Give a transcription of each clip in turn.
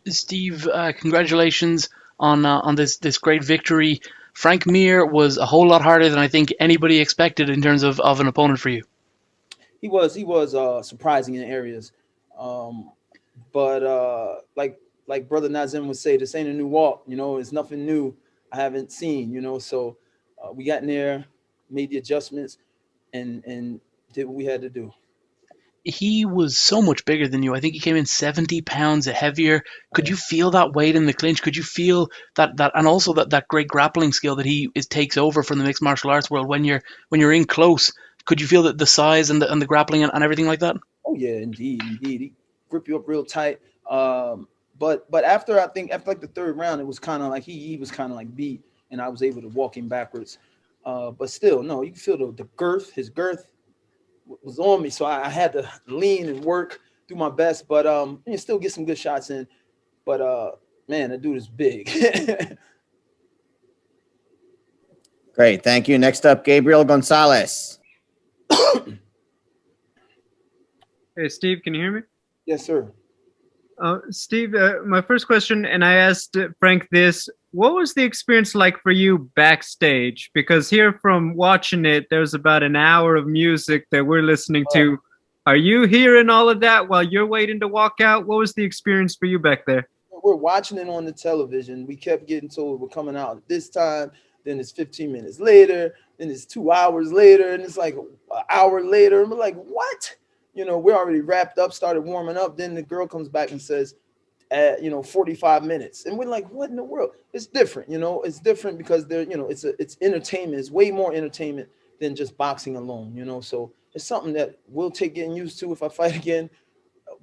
Steve, congratulations on this great victory. Frank Mir was a whole lot harder than I think anybody expected in terms of an opponent for you. He was surprising in areas, um, but like brother Nazim would say, this ain't a new walk. It's nothing new I haven't seen. So we got in there, made the adjustments, and did what we had to do. He was so much bigger than you. I think he came in 70 pounds heavier. Could you feel that weight in the clinch? Could you feel that and also that great grappling skill that he takes over from the mixed martial arts world when you're in close? Could you feel that the size and the grappling and everything like that? Oh yeah, indeed. He grip you up real tight. But after I think after like the third round, it was kind of like he was kind of like beat, and I was able to walk him backwards. But still, no, you can feel the girth. His girth was on me, so I had to lean and work, do my best. But you still get some good shots in. But man, that dude is big. Great. Thank you. Next up, Gabriel Gonzalez. Hey, Steve, can you hear me? Yes, sir. Steve, my first question, and I asked Frank this, what was the experience like for you backstage? Because here from watching it, there's about an hour of music that we're listening to. Are you hearing all of that while you're waiting to walk out? What was the experience for you back there? We're watching it on the television. We kept getting told we're coming out at this time. Then it's 15 minutes later. Then it's 2 hours later, and it's like an hour later. And we're like, what? We're already wrapped up, started warming up. Then the girl comes back and says, 45 minutes. And we're like, what in the world? It's different, it's different because it's entertainment. It's way more entertainment than just boxing alone. So it's something that we'll take getting used to if I fight again.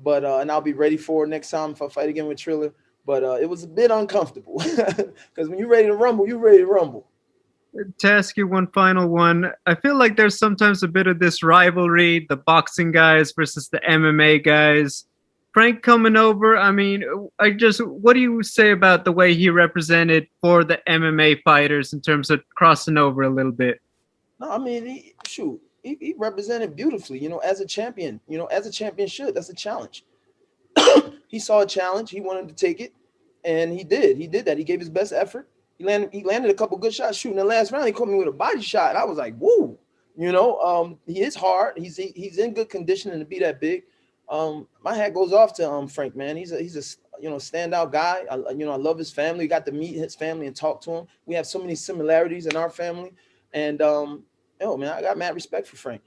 But and I'll be ready for it next time if I fight again with Triller. But it was a bit uncomfortable because when you're ready to rumble, you're ready to rumble. To ask you one final one, I feel like there's sometimes a bit of this rivalry, the boxing guys versus the MMA guys. Frank coming over, I mean, what do you say about the way he represented for the MMA fighters in terms of crossing over a little bit? No, I mean, he represented beautifully, as a champion, as a champion should. That's a challenge. He saw a challenge. He wanted to take it, and he did. He did that. He gave his best effort. He landed a couple good shots. Shooting the last round, he caught me with a body shot. I was like, woo. He is hard. He's in good condition and to be that big. My hat goes off to Frank, man. He's a standout guy. I love his family. Got to meet his family and talk to him. We have so many similarities in our family, and man, I got mad respect for Frank.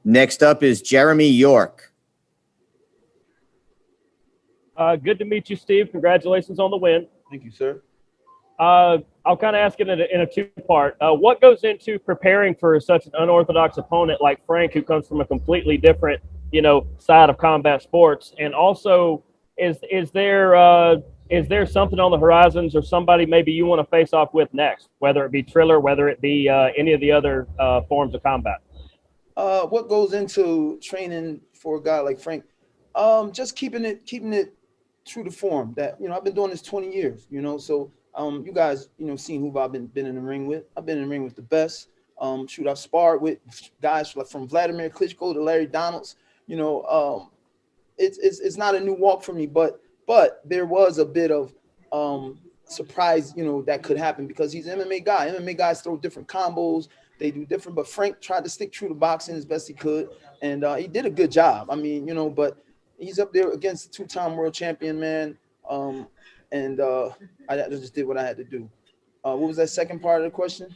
Next up is Jeremy York. Good to meet you, Steve. Congratulations on the win. Thank you, sir. I'll kind of ask it in a two-part. What goes into preparing for such an unorthodox opponent like Frank, who comes from a completely different, side of combat sports? And also, is there something on the horizons or somebody maybe you want to face off with next, whether it be Triller, whether it be any of the other forms of combat? What goes into training for a guy like Frank? Just keeping it true to form. That I've been doing this 20 years. So you guys seen who I've been in the ring with. I've been in the ring with the best. I've sparred with guys from Vladimir Klitschko to Larry Donalds. It's not a new walk for me, but there was a bit of surprise, that could happen because he's an MMA guy. MMA guys throw different combos. They do different, but Frank tried to stick true to boxing as best he could, and he did a good job. I mean, but he's up there against the two-time world champion, man. And I just did what I had to do. What was that second part of the question?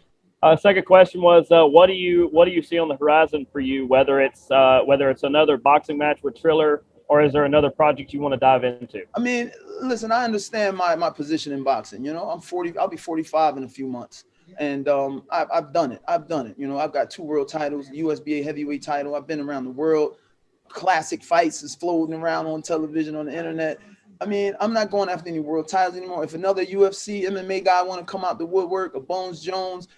Second question was, what do you see on the horizon for you? Whether it's another boxing match with Triller, or is there another project you want to dive into? I mean, listen, I understand my position in boxing. I'm 40. I'll be 45 in a few months, and I've done it. I've got 2 world titles, the USBA heavyweight title. I've been around the world. Classic fights is floating around on television, on the internet. I mean, I'm not going after any world titles anymore. If another UFC MMA guy want to come out the woodwork, or Bones Jones,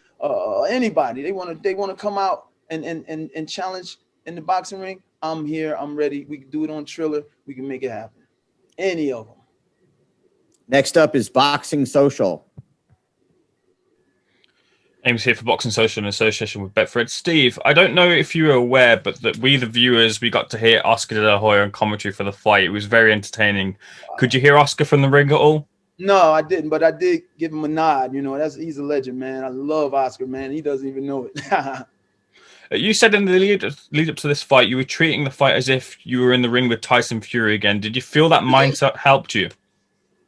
anybody, they want to come out and challenge in the boxing ring, I'm here. I'm ready. We can do it on Triller. We can make it happen. Any of them. Next up is Boxing Social. Ames here for Boxing Social in association with Betfred. Steve, I don't know if you were aware, but that we, the viewers, we got to hear Oscar De La Hoya on commentary for the fight. It was very entertaining. Could you hear Oscar from the ring at all? No, I didn't, but I did give him a nod. You know, he's a legend, man. I love Oscar, man. He doesn't even know it. You said in the lead up to this fight, you were treating the fight as if you were in the ring with Tyson Fury again. Did you feel that mindset helped you?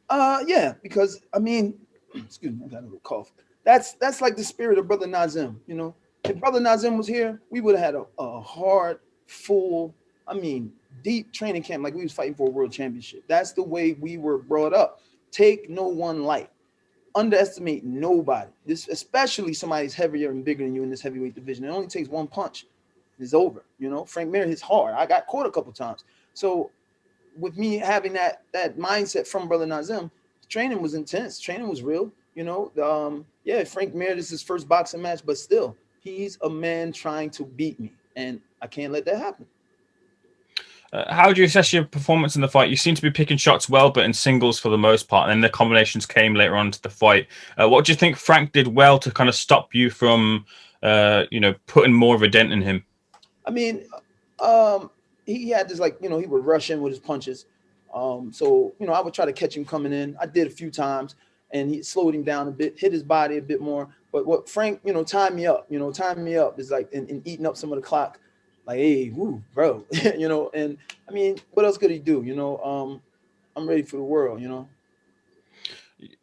Yeah, because I mean, excuse me, I got a little cough. That's like the spirit of Brother Nazim. You know, if Brother Nazim was here, we would have had a hard, full, I mean, deep training camp like we was fighting for a world championship. That's the way we were brought up. Take no one light. Underestimate nobody. This, especially somebody's heavier and bigger than you in this heavyweight division. It only takes one punch. It's over. You know, Frank Mir hits hard. I got caught a couple times. So with me having that mindset from Brother Nazim, training was intense. Training was real. You know, yeah, Frank Mir, this is his first boxing match, but still, he's a man trying to beat me, and I can't let that happen. How do you assess your performance in the fight? You seem to be picking shots well, but in singles for the most part, and then the combinations came later on to the fight. What do you think Frank did well to kind of stop you from, putting more of a dent in him? I mean, he had this, like, you know, he would rush in with his punches. So, you know, I would try to catch him coming in. I did a few times, and he slowed him down a bit, hit his body a bit more. But what Frank, you know, timed me up is like in eating up some of the clock. Like, hey, woo, bro, you know, and I mean, what else could he do? You know, I'm ready for the world, you know.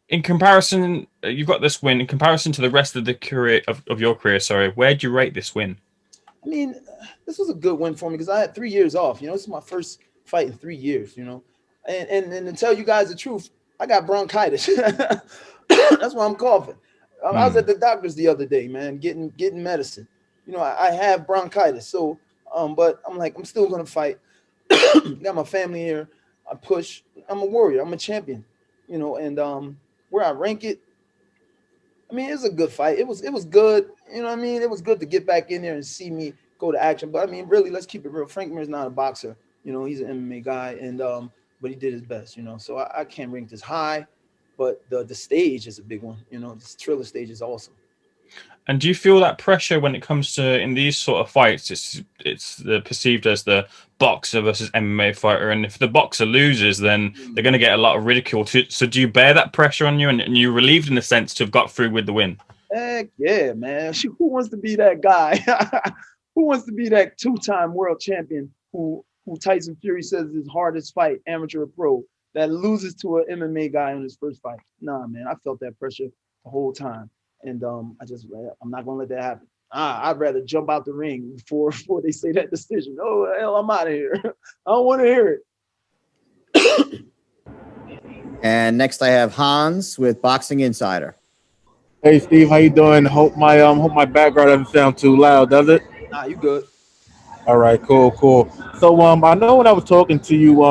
In comparison, you've got this win. In comparison to the rest of the career of your career, where do you rate this win? I mean, this was a good win for me because I had 3 years off. You know, this is my first fight in 3 years, you know. And to tell you guys the truth, I got bronchitis. That's why I'm coughing. I was at the doctor's the other day, man, getting medicine. You know, I have bronchitis. So, but I'm like, I'm still going to fight. Got my family here. I push. I'm a warrior. I'm a champion, you know, and where I rank it, I mean, it was a good fight. It was good. You know what I mean? It was good to get back in there and see me go to action. But I mean, really, let's keep it real. Frank Mir's not a boxer. You know, he's an MMA guy, and but he did his best. You know, so I can't rank this high, but the stage is a big one. You know, this Triller stage is awesome. And do you feel that pressure when it comes to in these sort of fights? It's perceived as the boxer versus MMA fighter, and if the boxer loses, then they're going to get a lot of ridicule. So do you bear that pressure on you, and you're relieved in a sense to have got through with the win? Heck yeah, man! Who wants to be that guy? Who wants to be that two-time world champion who Tyson Fury says is his hardest fight, amateur or pro, that loses to an MMA guy in his first fight? Nah, man, I felt that pressure the whole time. And I'm not gonna let that happen. I'd rather jump out the ring before they say that decision. Oh hell, I'm out of here. I don't want to hear it. And next I have Hans with Boxing Insider. Hey Steve, how you doing? Hope my background doesn't sound too loud, does it? Nah, you good. All right, cool. So I know when I was talking to you,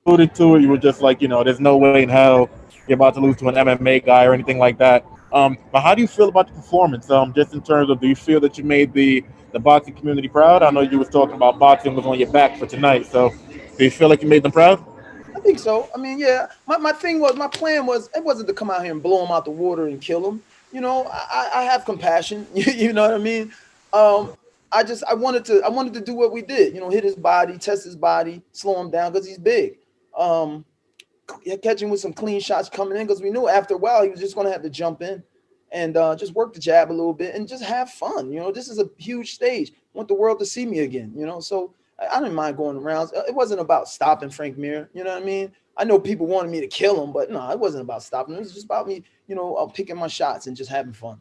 alluded to it, you were just like, you know, there's no way in hell you're about to lose to an MMA guy or anything like that. But how do you feel about the performance? Just in terms of, do you feel that you made the boxing community proud? I know you was talking about boxing was on your back for tonight. So do you feel like you made them proud? I think so. I mean, yeah. My plan was, it wasn't to come out here and blow him out the water and kill him. You know, I have compassion. You know what I mean? I wanted to do what we did. You know, hit his body, test his body, slow him down because he's big. Catch him with some clean shots coming in because we knew after a while he was just going to have to jump in and just work the jab a little bit and just have fun. You know, this is a huge stage. I want the world to see me again, you know, so I didn't mind going around. It wasn't about stopping Frank Mir. You know what I mean? I know people wanted me to kill him, but no, it wasn't about stopping him. It was just about me, you know, picking my shots and just having fun.